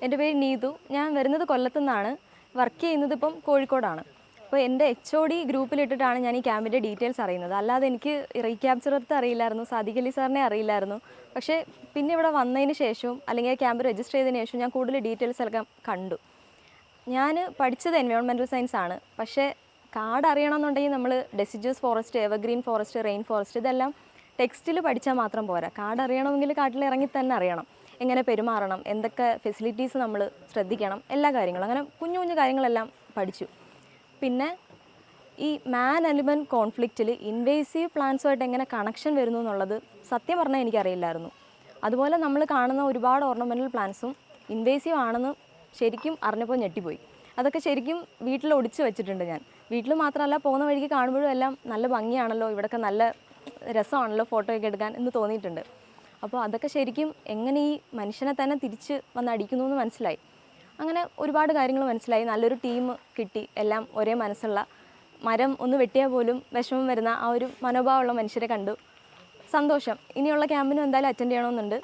എൻ്റെ പേര് നീതു. ഞാൻ വരുന്നത് കൊല്ലത്തു നിന്നാണ്. വർക്ക് ചെയ്യുന്നത് ഇപ്പം കോഴിക്കോടാണ്. അപ്പോൾ എൻ്റെ HOD ഗ്രൂപ്പിലിട്ടിട്ടാണ് ഞാൻ ഈ ക്യാമ്പിൻ്റെ ഡീറ്റെയിൽസ് അറിയുന്നത്. അല്ലാതെ എനിക്ക് റീക്യാപ്ചറത്ത് അറിയില്ലായിരുന്നു, സാദിഖ് അലി സാറിനെ അറിയില്ലായിരുന്നു. പക്ഷേ പിന്നെ ഇവിടെ വന്നതിന് ശേഷവും അല്ലെങ്കിൽ ആ ക്യാമ്പ് രജിസ്റ്റർ ചെയ്തതിന് ശേഷം ഞാൻ കൂടുതൽ ഡീറ്റെയിൽസ് എല്ലാം കണ്ടു. ഞാൻ പഠിച്ചത് എൻവയോൺമെൻറ്റൽ സയൻസ് ആണ്. പക്ഷേ കാട് അറിയണമെന്നുണ്ടെങ്കിൽ നമ്മൾ deciduous forest, evergreen forest, rain forest ഇതെല്ലാം ടെക്സ്റ്റിൽ പഠിച്ചാൽ മാത്രം പോരാ. കാട് അറിയണമെങ്കിൽ കാട്ടിലിറങ്ങി തന്നെ അറിയണം. എങ്ങനെ പെരുമാറണം, എന്തൊക്കെ ഫെസിലിറ്റീസ് നമ്മൾ ശ്രദ്ധിക്കണം, എല്ലാ കാര്യങ്ങളും. അങ്ങനെ കുഞ്ഞു കുഞ്ഞു കാര്യങ്ങളെല്ലാം പഠിച്ചു. പിന്നെ ഈ മാൻ എലിമെൻറ്റ് കോൺഫ്ലിക്റ്റിൽ ഇൻവേസീവ് പ്ലാന്റ്സുമായിട്ട് എങ്ങനെ കണക്ഷൻ വരുന്നു എന്നുള്ളത് സത്യം പറഞ്ഞാൽ എനിക്കറിയില്ലായിരുന്നു. അതുപോലെ നമ്മൾ കാണുന്ന ഒരുപാട് ഓർണമെൻ്റൽ പ്ലാന്റ്സും ഇൻവേസീവ് ആണെന്ന് ശരിക്കും അറിഞ്ഞപ്പോൾ ഞെട്ടിപ്പോയി. അതൊക്കെ ശരിക്കും വീട്ടിൽ ഒടിച്ച് വെച്ചിട്ടുണ്ട് ഞാൻ. വീട്ടിൽ മാത്രമല്ല, പോകുന്ന വഴിക്ക് കാണുമ്പോഴും എല്ലാം നല്ല ഭംഗിയാണല്ലോ, ഇവിടെയൊക്കെ നല്ല രസമാണല്ലോ ഫോട്ടോയൊക്കെ എടുക്കാൻ എന്ന് തോന്നിയിട്ടുണ്ട്. അപ്പോൾ അതൊക്കെ ശരിക്കും എങ്ങനെ ഈ മനുഷ്യനെ തന്നെ തിരിച്ച് വന്ന് അടിക്കുന്നു എന്ന് മനസ്സിലായി. അങ്ങനെ ഒരുപാട് കാര്യങ്ങൾ മനസ്സിലായി. നല്ലൊരു ടീം കിട്ടി, എല്ലാം ഒരേ മനസ്സുള്ള. മരം ഒന്ന് വെട്ടിയാൽ പോലും വിഷമം വരുന്ന ആ ഒരു മനോഭാവമുള്ള മനുഷ്യരെ കണ്ടു. സന്തോഷം. ഇനിയുള്ള ക്യാമ്പിനും എന്തായാലും അറ്റൻഡ് ചെയ്യണമെന്നുണ്ട്.